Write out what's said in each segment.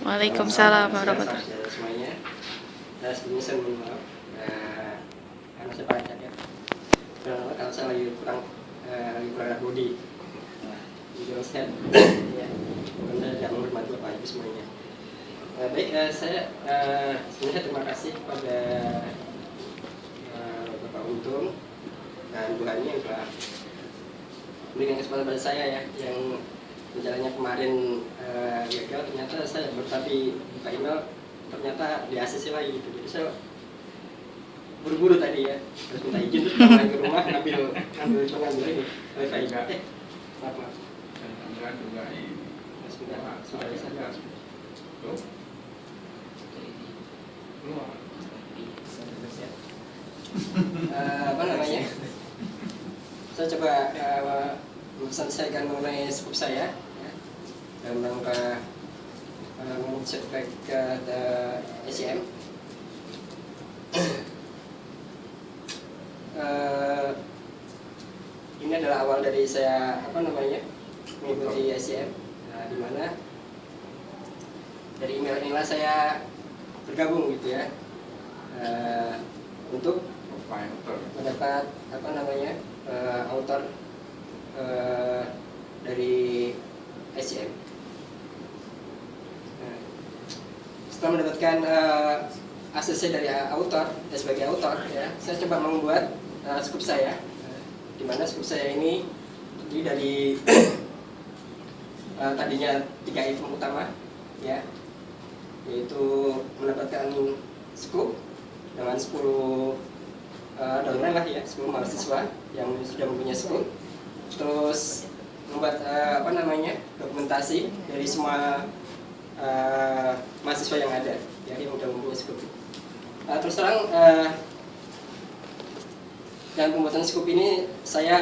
Waalaikumsalam warahmatullahi wabarakatuh. Semuanya. Sebelumnya saya mohon maaf karena saya pakai jaket. Karena saya lagi kurang enak body. Jadi saya ya, saya tidak menghormati Bapak Ibu semuanya. Baik, saya sebenarnya terima kasih kepada Bapak Untung dan Bu Hani yang telah memberikan kesempatan pada saya ya, yang rencananya kemarin gagal, ternyata saya tapi buka email ternyata di ACC lagi gitu. Jadi saya buru-buru tadi ya, harus minta izin terus pulang ke rumah ngambil ini wifi. Maaf. Sudah saya. Apa namanya? Saya coba selesaikan mengenai skup saya ya, dalam rangka sertifikat SCM. Ini adalah awal dari saya mengikuti SCM, di mana dari email inilah saya bergabung gitu ya, untuk mendapat author dari SCM. Setelah mendapatkan ACC dari author, sebagai author ya, saya coba membuat skup saya, di mana skup saya ini terdiri dari tadinya 3 item utama ya, yaitu mendapatkan skup dengan 10 downline lah ya, 10 mahasiswa yang sudah mempunyai skup, terus membuat dokumentasi dari semua mahasiswa yang ada ya, yang sudah mempunyai skup. Terus terang dan pembuatan skup ini saya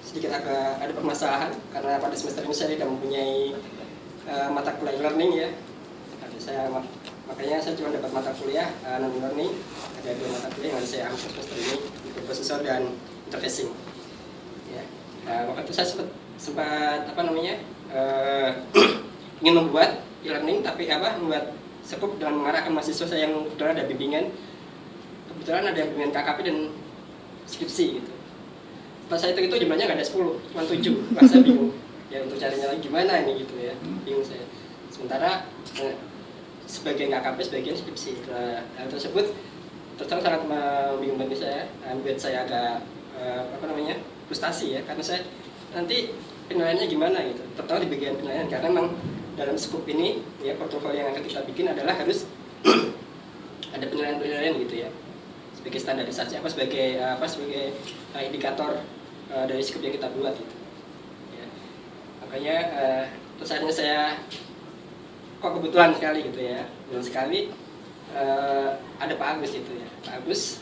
sedikit agak ada permasalahan karena pada semester ini saya tidak mempunyai mata kuliah learning ya. Makanya saya cuma dapat mata kuliah non-learning. Ada 2 mata kuliah yang saya ambil semester ini, microprocessor dan interfacing. Ya. Waktu itu saya sempat ingin membuat e-learning, tapi membuat skup dengan mengarahkan mahasiswa saya yang kebetulan ada bimbingan. Kebetulan ada bimbingan KKP dan skripsi gitu. Pas saya itu jumlahnya nggak ada 10, cuma 7. Pas saya bingung. Ya untuk carinya lagi gimana ini gitu ya, bingung saya. Sementara sebagian KKP, sebagian skripsi. Hal tersebut terus sangat membingungkan saya, membuat saya agak frustasi ya, karena saya nanti penilaiannya gimana gitu, terutama di bagian penilaian, karena memang dalam skup ini ya, portofolio yang akan kita bikin adalah harus ada penilaian gitu ya, sebagai standarisasi sebagai indikator dari skup yang kita buat gitu ya. Makanya terus akhirnya saya kok kebetulan sekali gitu ya, ada Pak Agus gitu ya. Pak Agus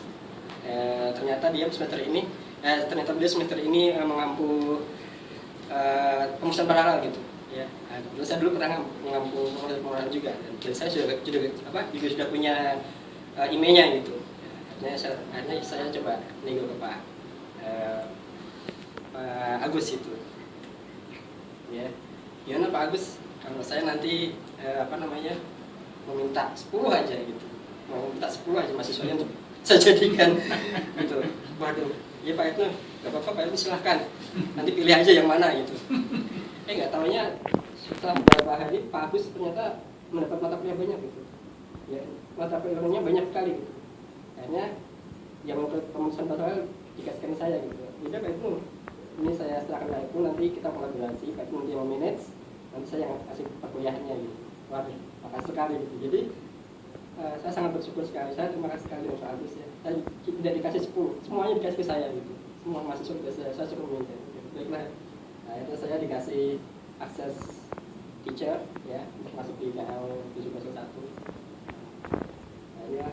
ternyata dia semester ini mengampu pemesan paralel gitu ya. Saya dulu pernah mengampu pemesan paralel juga, dan saya sudah punya emailnya gitu. Akhirnya saya coba nego ke Pak Agus itu ya. Gimana Pak Agus, kalau saya nanti meminta 10 aja gitu, mau minta 10 aja mahasiswanya untuk saya jadikan gitu. Waduh, ya Pak itu nggak apa-apa Pak itu, silahkan nanti pilih aja yang mana gitu. Nggak taunya setelah beberapa hari Pak Agus ternyata mendapat mata kuliah banyak gitu ya, mata kuliahnya banyak sekali gitu. Akhirnya yang untuk pemesan paralel dikasihkan saya gitu. Jadi Pak itu, ini saya serahkan Pak itu, nanti kita kolaborasi, Pak itu nanti yang manage, nanti saya yang kasih perkuliahannya gitu. Waduh, makasih sekali gitu. Jadi saya sangat bersyukur sekali, saya terima kasih sekali Pak Agus ya. Saya tidak dikasih 10, semuanya dikasih ke saya gitu. Semua mahasiswa saya suruh minta gitu. Baiklah, itu saya dikasih akses teacher ya, untuk masuk di KL 701. Saya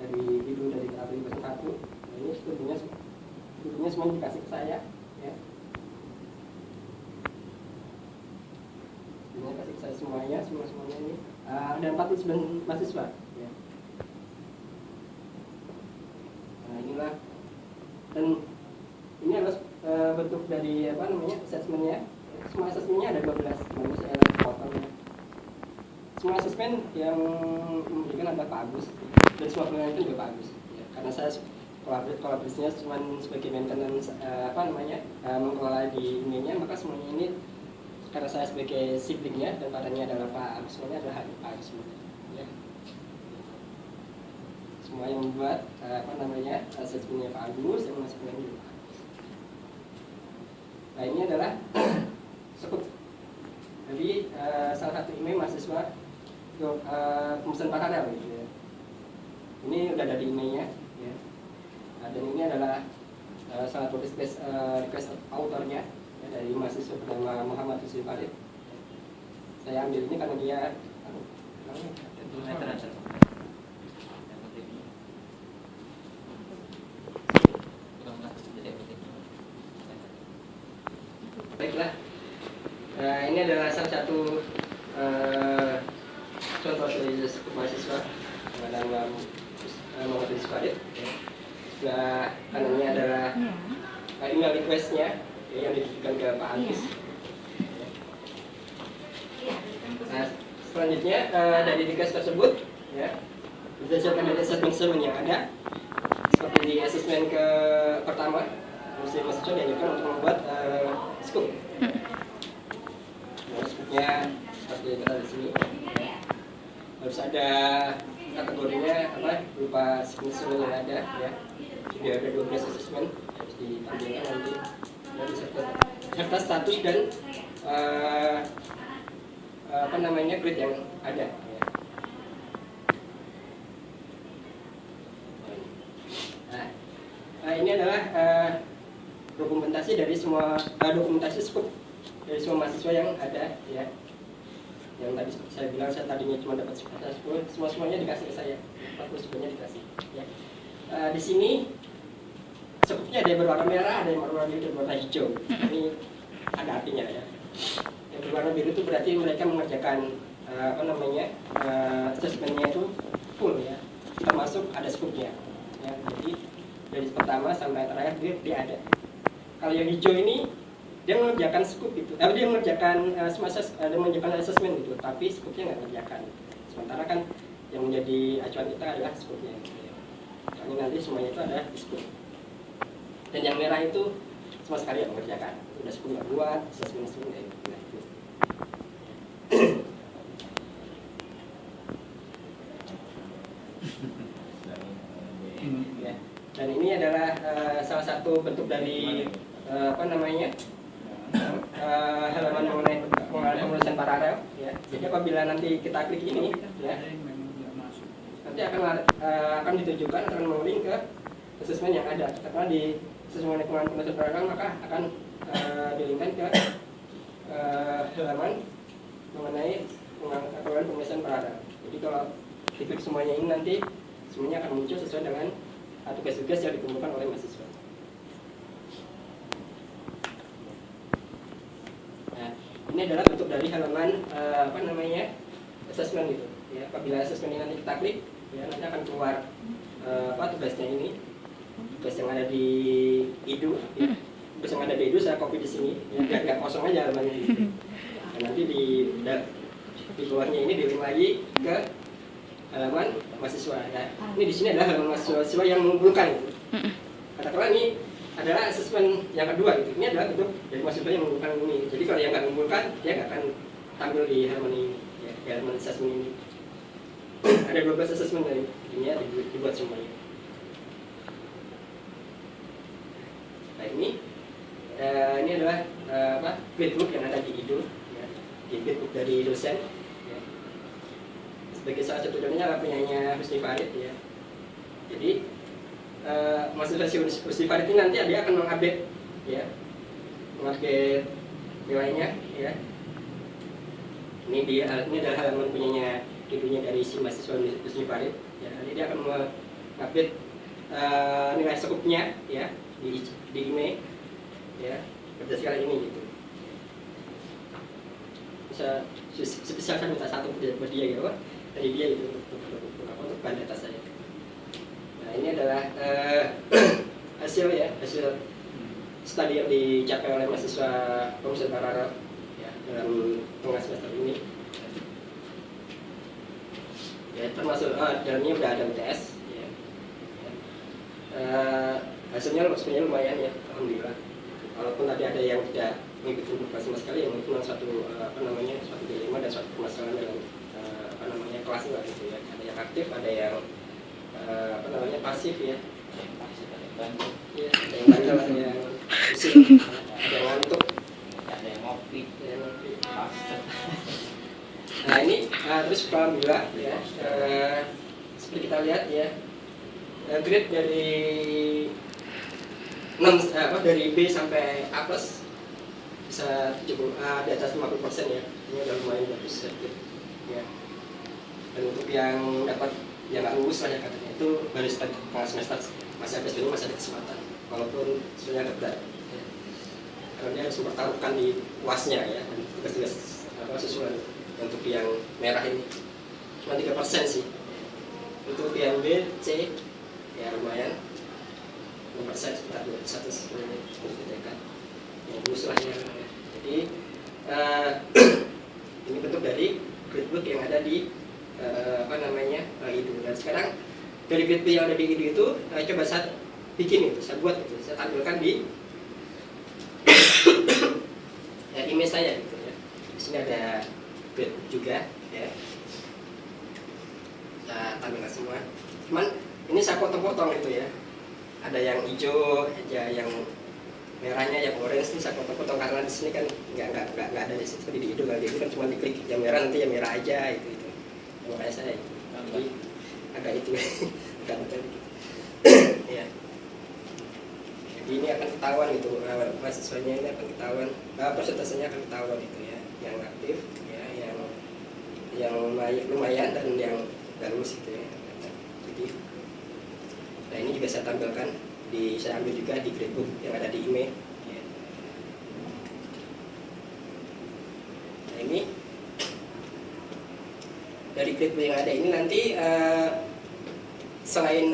dari KL 701. Ini studinya semuanya dikasih ke saya ya. Ini kasih ke saya semuanya ini. Ada 49 mahasiswa ya. Nah inilah, dan ini adalah bentuk dari assessment-nya. semua asesmennya ada 12, namun saya potong. Semua asesmen yang memberikan adalah Pak Agus, dan semua penilaian itu juga Pak Agus. Ya, karena saya kolaborasinya cuma sebagai maintenance mengelola di ininya, maka semuanya ini karena saya sebagai siblingnya dan padanya adalah Pak Agus, semuanya adalah Pak Agus semua. Ya. Semua yang membuat asesmennya Pak Agus, yang masuknya juga Pak Agus. Nah ini adalah sekup dari salah satu email mahasiswa pemesan paralel gitu ya. Ini udah ada di emailnya ya. Nah, dan ini adalah salah satu request autornya ya, dari mahasiswa bernama Muhammad Husni Farid. Saya ambil ini karena dia baiklah. Ini adalah salah satu contoh dari sekup mahasiswa dalam Muhammad Husni Farid. Sebelah kanannya adalah email requestnya yang ditujukan ke Pak Agus. Nah, selanjutnya dari request tersebut ya, berdasarkan dari asesmen yang ada, seperti di asesmen ke pertama, mahasiswa dianjurkan untuk membuat scoop. Nah, scoopnya seperti yang kita di sini. Harus ada kategorinya berupa asesmen yang ada ya. Sudah ada 12 asesmen harus ditampilkan nanti dari serta status dan grade yang ada ya. Nah, ini adalah dokumentasi dari semua dokumentasi scoop dari semua mahasiswa yang ada ya. Yang tadi seperti saya bilang, saya tadinya cuma dapat 10, semuanya dikasih ke saya, 40 semuanya dikasih ya. Di sini scoopnya ada yang berwarna merah, ada yang berwarna biru, dan berwarna hijau. Ini ada artinya ya. Yang berwarna biru itu berarti mereka mengerjakan asesmennya itu full ya, termasuk ada scoopnya ya. Jadi dari pertama sampai terakhir dia ada. Kalau yang hijau ini dia mengerjakan scoop itu, dia mengerjakan mengerjakan asesmen itu, tapi scoopnya nggak mengerjakan. Sementara kan yang menjadi acuan kita adalah scoopnya. Karena nanti semuanya itu ada scoop. Dan yang merah itu sama sekali nggak mengerjakan. Udah scoop nggak buat, asesmen kayak gitu. Ya. Dan ini adalah salah satu bentuk dari halaman mengenai penulisan paralel ya. Jadi apabila nanti kita klik ini ya, nanti akan ditujukan akan menguling ke asesmen yang ada. Karena di asesmen penulisan paralel maka akan dilinkkan ke halaman mengenai penulisan paralel. Jadi kalau diklik semuanya ini nanti semuanya akan muncul sesuai dengan tugas-tugas yang dikumpulkan oleh mahasiswa. Nah, ini adalah bentuk dari halaman asesmen gitu. Ya, apabila asesmen ini nanti kita klik, ya nanti akan keluar tugasnya ini, tugas yang ada di Idu. Ya. Tugas yang ada di Idu saya copy di sini, ya, biar nggak kosong aja halamannya di sini. Dan nanti di bawahnya ini dilink lagi ke halaman mahasiswa ya. Ini di sini adalah halaman mahasiswa yang mengumpulkan gitu. Katakanlah ini adalah asesmen yang kedua gitu. Ini adalah bentuk dari mahasiswa yang mengumpulkan ini. Jadi kalau yang nggak mengumpulkan dia nggak akan tampil di halaman ini ya, di halaman asesmen ini. Ada 12 asesmen dari ini dibuat semuanya. Nah ini adalah gradebook yang ada di Idu ya. Di gradebook dari dosen. Sebagai salah satu contohnya punyanya Husni Farid ya. Jadi mahasiswa Husni Farid ini nanti dia akan mengupdate ya, mengupdate nilainya ya. Ini adalah halaman punyanya ibunya dari si mahasiswa Husni Farid ya. Nanti dia akan mengupdate nilai skupnya ya di email ya berdasarkan ini gitu. Bisa spesial saya minta satu buat dia gitu dari dia itu untuk bahan data saya. Nah ini adalah hasil studi yang dicapai oleh mahasiswa perusahaan paralel dalam tengah semester ini. Ya, termasuk dalamnya udah ada UTS. Ya. Hasilnya sebenarnya lumayan ya, alhamdulillah. Walaupun tadi ada yang tidak mengikuti buku sama sekali, yang itu suatu suatu dilema dan suatu permasalahan dalam kelas lah gitu ya. Ada yang aktif, ada yang pasif ya. Ya, ada yang bandel, ada yang pusing, ada yang ngantuk, ada yang ngopi. Nah ini terus alhamdulillah ya, seperti kita lihat ya, grade dari dari B sampai A plus bisa 70, di atas 50% ya. Ini udah lumayan bagus ya. Dan untuk yang dapat yang nggak lulus lah ya katanya, itu baru setengah semester, masih ada sebenarnya masih ada kesempatan, walaupun sebenarnya agak berat ya. Karena dia harus mempertaruhkan di UAS-nya ya, dan tugas-tugas susulan. Untuk yang merah ini cuma 3% sih. Untuk yang B, C ya lumayan 6%, sekitar 1 sebenarnya seperti itu kan. Yang lulus lah ya. Jadi ini bentuk dari gradebook yang ada di IDU. Dan sekarang dari gradebook yang ada di IDU itu coba saya bikin itu, saya buat itu, saya tampilkan di email saya gitu ya. Di sini ada grade juga ya. Kita tampilkan semua. Cuman ini saya potong-potong gitu ya. Ada yang hijau, ada yang merahnya, yang orange ini saya potong-potong karena di sini kan nggak ada di sini di IDU. Kalau di IDU kan cuma diklik yang merah, nanti yang merah aja itu. Makanya saya itu. Jadi agak itu agak betul gitu. Ya. Jadi ini akan ketahuan gitu, mahasiswanya ini akan ketahuan, persentasenya akan ketahuan itu ya, yang aktif ya, yang lumayan dan yang nggak lulus itu ya. Jadi, nah ini juga saya tampilkan saya ambil juga di gradebook yang ada di email. Ya. Nah ini dari gradebook yang ada ini nanti selain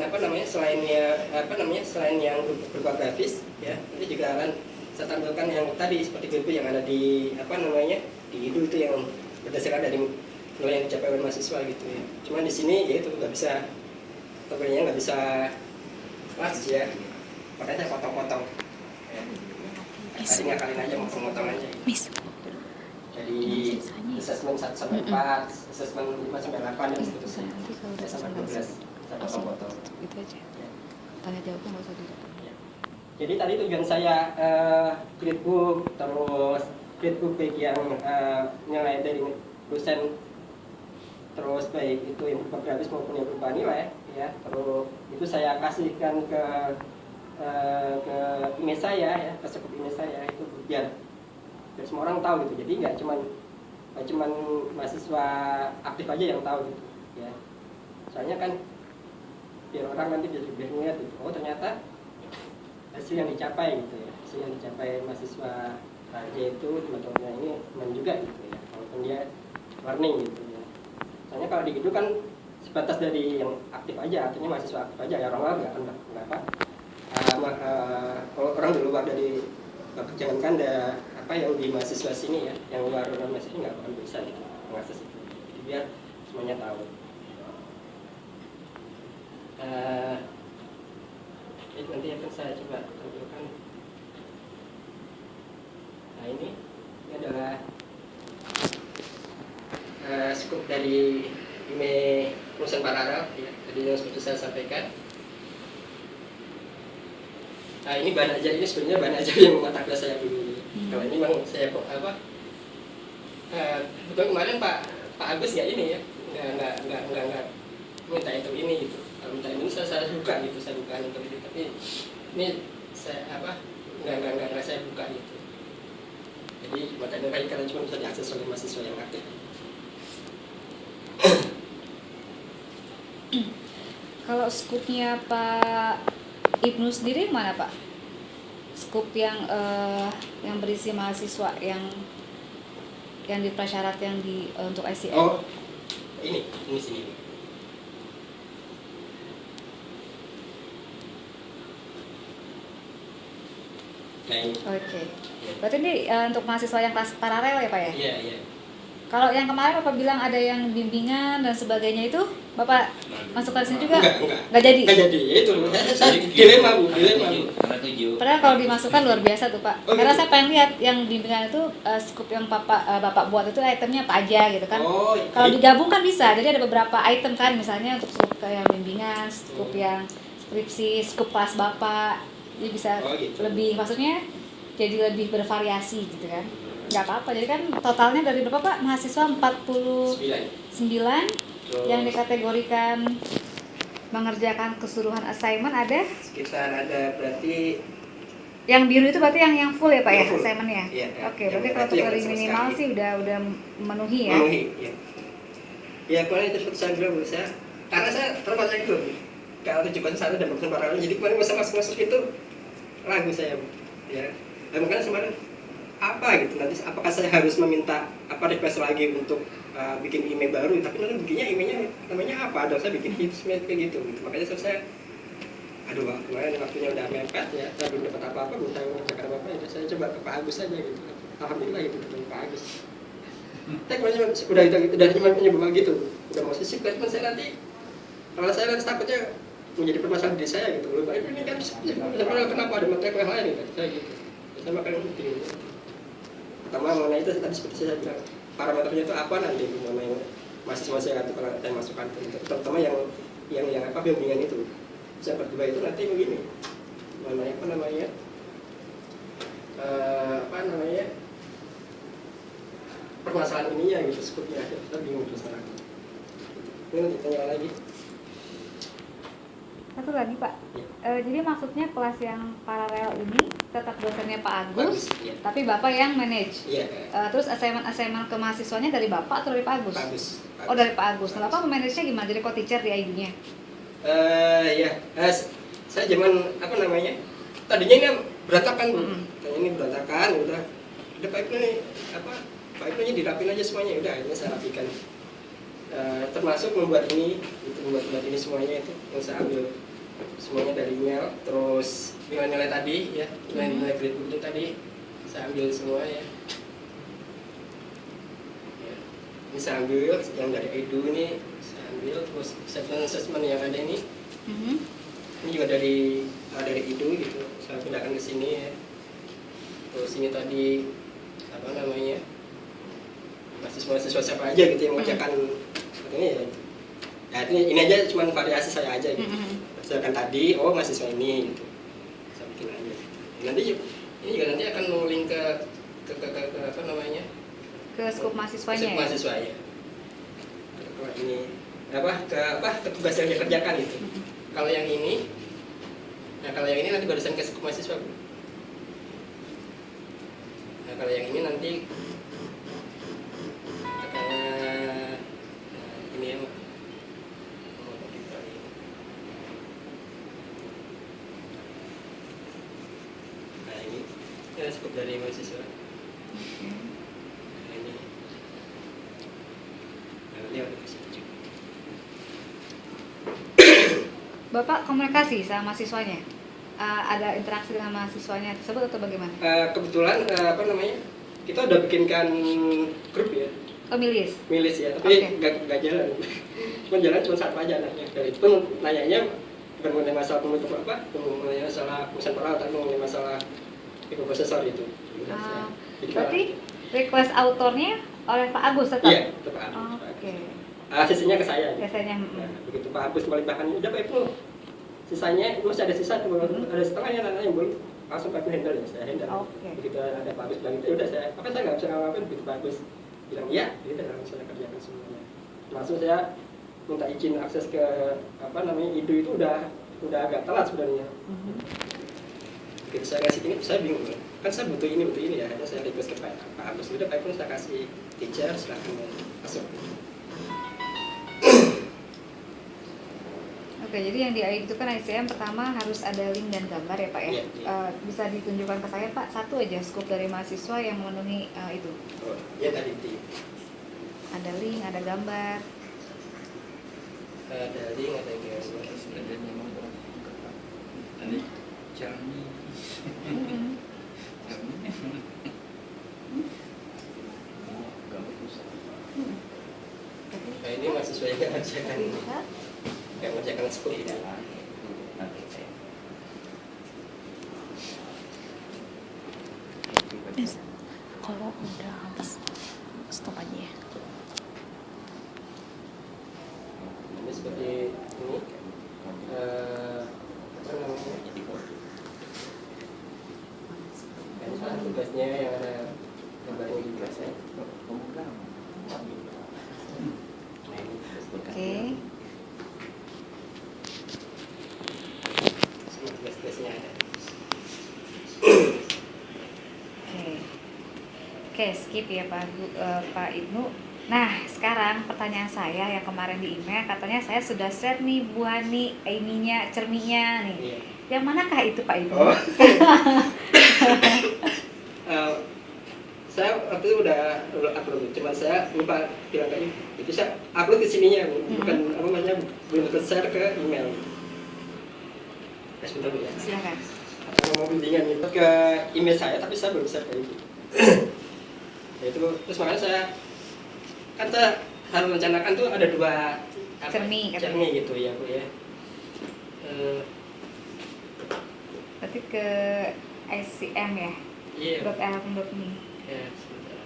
yang berupa grafis ya, nanti juga akan saya tampilkan yang tadi seperti gradebook yang ada di di IDU itu yang berdasarkan dari nilai yang dicapai oleh mahasiswa gitu ya. Cuma di sini ya itu nggak bisa, tabelnya nggak bisa large ya, makanya saya potong-potong ya. Tadi ngakalin aja, potong-potong aja gitu. Jadi assessment 1 sampai 4, assessment 5 sampai 8 dan seterusnya sampai 12 saya potong-potong. Itu aja. Tanya jawabnya nggak usah direkam. Jadi tadi tujuan saya gradebook, terus gradebook baik yang nilai dari dosen, terus baik itu yang berupa grafis maupun yang berupa nilai ya, terus itu saya kasihkan ke email saya ya, ke sekup email saya itu biar semua orang tahu gitu. Jadi nggak cuman mahasiswa aktif aja yang tahu gitu ya. Soalnya kan biar orang nanti biar ngeliat gitu, oh ternyata hasil yang dicapai gitu ya, hasil yang dicapai mahasiswa aja itu teman-temannya ini teman juga gitu ya, walaupun dia warning gitu ya. Soalnya kalau di IDU kan sebatas dari yang aktif aja, artinya mahasiswa aktif aja ya, orang luar nggak akan kenapa. Kalau orang di luar dari jangankan yang di mahasiswa sini ya, yang luar mahasiswa ini nggak akan bisa gitu mengakses itu. Jadi biar semuanya tahu. Nanti akan saya coba tampilkan. Nah ini adalah skup dari email perusahaan paralel ya, tadi yang seperti saya sampaikan. Nah ini bahan ajar, ini sebenarnya bahan ajar yang mata kuliah saya dulu. Kalau ini memang saya betul kemarin Pak Agus ya ini ya, nggak minta itu ini gitu. Kalau minta ini saya buka gitu, saya buka untuk itu. Tapi ini saya nggak saya buka gitu. Jadi materi ini karena cuma bisa diakses oleh mahasiswa yang aktif. Kalau skupnya Pak Ibnu sendiri mana Pak? Skup yang berisi mahasiswa yang di prasyarat yang untuk SCM. Oh, ini sini. Nah ini. Oke. Berarti ini untuk mahasiswa yang kelas paralel ya Pak ya? Iya, iya. Kalau yang kemarin Bapak bilang ada yang bimbingan dan sebagainya itu, Bapak masukkan sini juga? Nggak jadi? Nggak jadi, ya itu. Saya dilema Bu. Karena 7. Padahal kalau dimasukkan luar biasa tuh Pak. Oh, Karena gitu. saya pengen lihat yang bimbingan itu skup yang Bapak buat itu itemnya apa aja gitu kan. Oh, Kalau digabung kan bisa. Jadi ada beberapa item kan, misalnya untuk skup yang bimbingan, skup yang skripsi, skup kelas Bapak. Jadi bisa Oh, gitu. lebih, maksudnya jadi lebih bervariasi gitu kan. Nggak apa-apa. Jadi kan totalnya dari berapa Pak? Mahasiswa 49 Terus yang dikategorikan mengerjakan keseluruhan assignment ada. sekitar ada berarti Yang biru itu berarti yang full ya Pak Yang ya full. assignment-nya? Iya, iya. Oke, Yang berarti merah kalau itu untuk yang dari sama minimal sekali. sih udah memenuhi ya. memenuhi. Ya. Ya kemarin itu seperti saya bilang Bu, saya karena saya terbaca itu kalau 7.1 dan 8.1 paralel, jadi kemarin masa masuk itu ragu saya Bu. Ya. Dan makanya kemarin apa gitu nanti apakah saya harus meminta request lagi untuk bikin email baru, tapi nanti bikinnya emailnya namanya apa, ada saya bikin email kayak gitu. Makanya saya aduh kemarin waktunya udah mepet ya, saya belum dapat apa-apa, belum tahu mengerjakan apa-apa, ya saya coba ke Pak Agus saja gitu. Alhamdulillah gitu ketemu Pak Agus. Saya kemarin udah cuma nyoba gitu, udah mau sisip, cuma saya nanti kalau saya nanti takutnya menjadi permasalahan diri saya gitu. Lupa ini kan sebenarnya kenapa ada materi yang lain gitu, saya gitu. Saya makanya penting. Pertama mengenai itu tadi seperti saya bilang, parameternya itu apa nanti mengenai mahasiswa saya kalau saya masukkan itu, terutama yang bimbingan itu. Yang kedua itu nanti begini, mengenai permasalahan ininya gitu, skupnya kita bingung terus sekarang. Ini nanti tanya lagi. Satu lagi Pak, jadi maksudnya kelas yang paralel ini tetap dosennya Pak Agus, Iya. tapi Bapak yang manage. Iya. Terus assignment ke mahasiswanya dari Bapak atau dari Pak Agus? Bagus. Oh dari Pak Agus. Nah Bapak manage-nya gimana? Jadi co-teacher di ID-nya? Saya zaman tadinya ini berantakan Bu. Mm-hmm. Tadinya ini berantakan, udah Pak Ibnu nih Pak Ibnu nya dirapin aja semuanya, udah akhirnya saya rapikan. Termasuk membuat ini ini semuanya itu yang saya ambil semuanya dari email, terus nilai-nilai tadi ya, nilai-nilai gradebook itu tadi saya ambil semua ya. Ini saya ambil yang dari Edu ini saya ambil, terus assessment yang ada ini ini juga dari Edu gitu, saya pindahkan ke sini ya. Terus ini tadi mahasiswa siapa aja gitu yang mengerjakan ini ya. Nah ini aja cuma variasi saya aja gitu. Misalkan tadi mahasiswa ini gitu, saya bikin aja. Nanti ini juga nanti akan link ke Ke skup mahasiswanya ke mahasiswa ya. Ini ke tugas yang dia kerjakan gitu. Kalau yang ini nanti barusan ke skup mahasiswa. Nah kalau yang ini nanti ini ya. Nah ini skup dari mahasiswa. Nah ini. Nah ini ada di situ juga. Bapak komunikasi sama mahasiswanya? Ada interaksi dengan mahasiswanya tersebut atau bagaimana? Kebetulan kita udah bikinkan grup ya, Milis? milis ya, tapi Oke. nggak jalan. Jalan cuma satu aja anaknya. Dari itu pun nanyanya bukan mengenai masalah penutup mengenai masalah pesan paralel, tapi mengenai masalah mikroprosesor itu. Berarti request autornya oleh Pak Agus tetap? Iya, itu Pak Agus. Oke. Sisanya ke saya. Biasanya. Nah, begitu Pak Agus kembali bahannya, udah Pak Ibnu, sisanya masih ada sisa, ada setengahnya nanti belum, langsung Pak Ibnu handle ya, saya handle. Oke. Begitu ada Pak Agus bilang itu, udah saya nggak bisa ngapain, begitu Pak Agus bilang iya, gitu langsung saya kerjakan semuanya. Langsung saya minta izin akses ke IDU itu udah agak telat sebenarnya. Begitu saya kasih ini, saya bingung kan saya butuh ini ya, hanya saya request ke Pak Agus, udah Pak Ibnu saya kasih teacher, silahkan masuk. Oke, jadi yang di ID itu kan ICM pertama harus ada link dan gambar ya Pak ya? Iya, iya. Bisa ditunjukkan ke saya Pak, satu aja skup dari mahasiswa yang memenuhi itu. Oh, ya tadi itu. Ada link, ada gambar. Ada link, ada gambar. Ada caranya. Nah, ini mahasiswa yang nggak mengerjakan scoop. Kalau udah habis stop aja ya. Ini seperti ini. Apa namanya? Ini salah tugasnya yang ada gambarnya di kelasnya. Oke. Semua tugas-tugasnya ada. Oke, skip ya Pak Ibnu. Nah, sekarang pertanyaan saya yang kemarin di email, katanya saya sudah share nih Bu Hani ininya, cerminya nih. Iya. Yang manakah itu Pak Ibnu? Oh. Saya waktu itu udah upload, cuma saya lupa bilang tadi. Itu saya upload ke sininya, bukan apa namanya, belum share ke email. Sebentar dulu ya. Silakan. Mau bimbingan itu ke email saya, tapi saya belum share ke itu. Ya itu, terus makanya saya kan saya harus rencanakan tuh ada 2 Cermi gitu ya Bu ya. Berarti ke ICM ya? Iya. .lm.me. Ya, sebentar.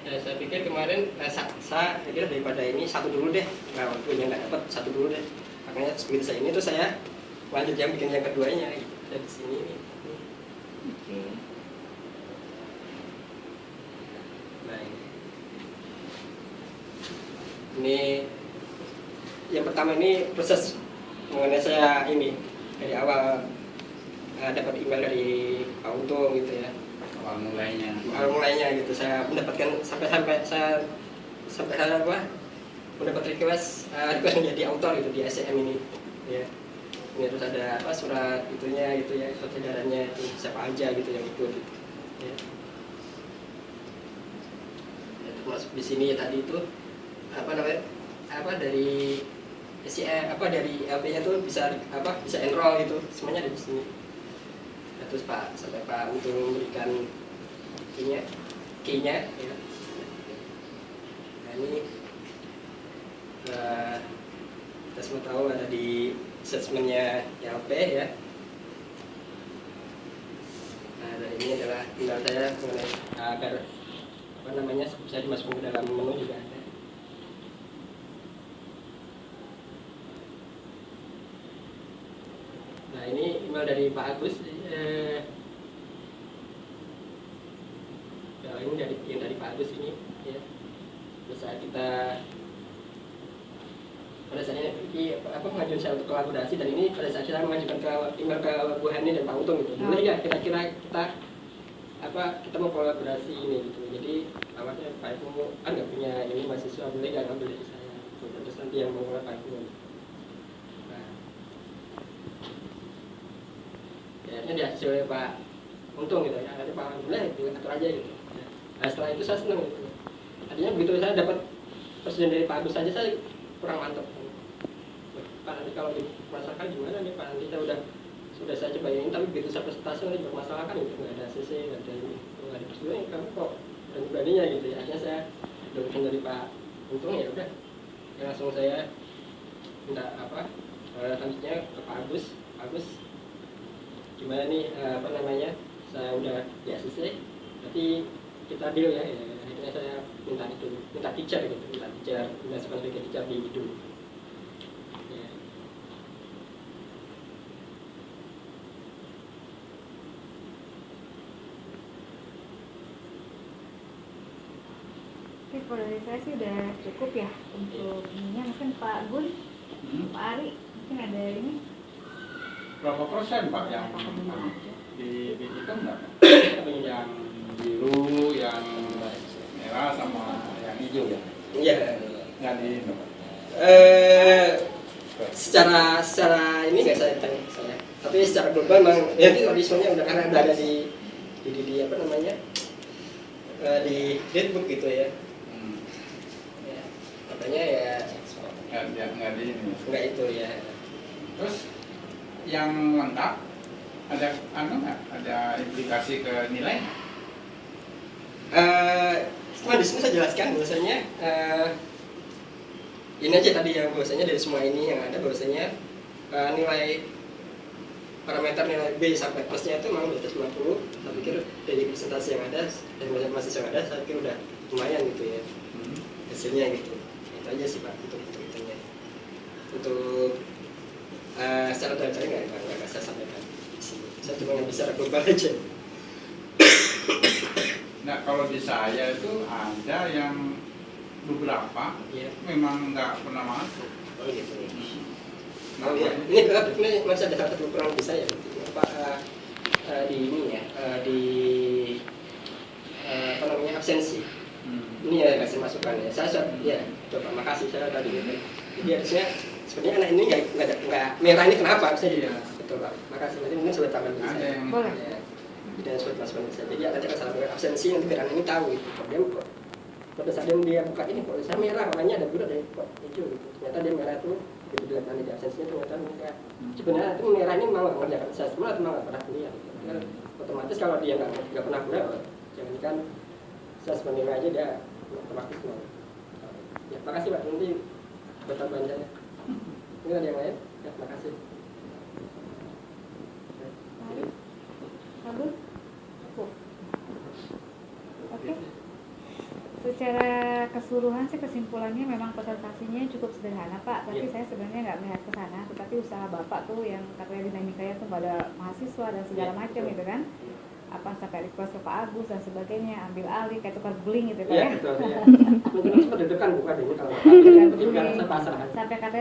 Ya, saya pikir kemarin saya pikir daripada ini satu dulu deh. Nah, waktunya nggak dapat satu dulu deh. Makanya begitu saya ini tuh saya lanjut yang bikin yang keduanya gitu. Dari sini nih. Oke. Nah, ini yang pertama ini proses mengenai saya ini dari awal dapat email dari Pak Untung gitu ya. Awal mulainya gitu saya mendapatkan sampai saya mendapat request menjadi autor gitu di SCM ini ya. Ini terus ada surat itunya gitu ya, surat edarannya itu siapa aja gitu yang ikut gitu. Ya. Ya, termasuk di sini tadi itu dari SCM dari LP-nya tuh bisa enroll gitu semuanya ada di sini. Nah, terus sampai Pak Untung memberikan key-nya ya. Nah, ini kita semua tahu ada di assessment-nya LP ya. Nah, dari ini adalah tinggal saya mengenai agar bisa dimasukkan ke dalam menu juga ada. Nah, ini email dari Pak Agus. Ini dari Pak Agus ini ya. Terus pada saat ini pengajuan saya untuk kolaborasi, dan ini pada saat saya mengajukan email ke Bu Hani dan Pak Untung gitu. Boleh ya kira-kira kita mau kolaborasi ini gitu. Jadi awalnya Pak Ibu kan nggak punya ini mahasiswa, boleh nggak ngambil dari saya gitu. Terus nanti yang mau Pak Ibu. Nah, ya ini dihasil oleh Pak Untung gitu ya. Ada Pak boleh atur aja gitu. Nah, setelah itu saya senang gitu. Artinya begitu saya dapat persetujuan dari Pak Agus saja saya kurang mantap. Pak nanti kalau dimasalahkan gimana nih Pak, nanti sudah saya coba ini, tapi begitu saya presentasi nanti bermasalah kan gitu, nggak ada CC, nggak ada persetujuan, kamu kok berani-beraninya gitu ya. Akhirnya saya dosen dari Pak Untung ya udah, ya langsung saya minta selanjutnya ke Pak Agus gimana nih saya udah di ACC, tapi kita deal ya. Akhirnya saya minta teacher sebagai teacher di Bidung. Ya. Oke, kalau dari saya sih udah cukup ya untuk ininya. Mungkin Pak Gun, Pak Ari, mungkin ada ini. Berapa persen Pak yang di itu enggak? Yang biru, yang merah sama yang hijau ya? Iya. Nggak di itu. Secara ini nggak saya Tapi secara global memang ya itu auditionnya udah karena udah ada di apa namanya di Redbook gitu ya. Ya, makanya ya nggak di ini. nggak itu ya. Terus yang lengkap ada nggak? Ada implikasi ke nilai? Setelah di sini saya jelaskan bahwasanya ini aja tadi yang bahwasanya dari semua ini yang ada bahwasanya nilai parameter nilai B sampai plusnya itu memang di atas 50. Saya pikir dari presentasi yang ada dan banyak mahasiswa yang ada saya pikir udah lumayan gitu ya hasilnya gitu. Itu aja sih Pak untuk hitungnya. Untuk secara detailnya nggak saya sampaikan di sini. Saya cuma yang bisa global aja. Nah kalau di saya itu ada yang beberapa memang nggak pernah masuk. Oh gitu. Oh ya, ini masih ada satu kekurangan di saya. Apa di ini ya di apa namanya absensi. Ini ya kasih masukan ya. Saya ya coba makasih saya tadi gitu. Jadi harusnya sebenarnya anak ini nggak merah ini kenapa? Saya betul Pak. Makasih nanti mungkin sudah tambah bisa. Boleh. Ya. Dan sudah masukan saya. Jadi ada kesalahan absensi nanti biar anak ini tahu gitu. Dia kok pada saat dia buka ini kok saya merah warnanya ada biru ada kok hijau gitu. Ternyata dia merah tuh gitu dilihat nanti di absensinya ternyata mereka sebenarnya itu merah ini memang nggak ngerjakan saya semua atau nggak pernah kuliah gitu. Otomatis kalau dia nggak pernah kuliah jangan kan saya sebenarnya aja dia otomatis mau. Ya makasih Pak nanti buat tambahan saya. Ini ada yang lain? Ya makasih. Bagus. Oke. Secara keseluruhan sih kesimpulannya memang presentasinya cukup sederhana Pak, tapi saya sebenarnya nggak melihat ke sana, tetapi usaha Bapak tuh yang katanya dinamikanya tuh pada mahasiswa dan segala macam gitu kan, apa sampai request ke Pak Agus dan sebagainya, ambil alih kayak tukar beling gitu Pak Iya ya. betul ya. Mungkin seperti itu kan bukan ini kalau Tukar Bapak beling pasar. sampai katanya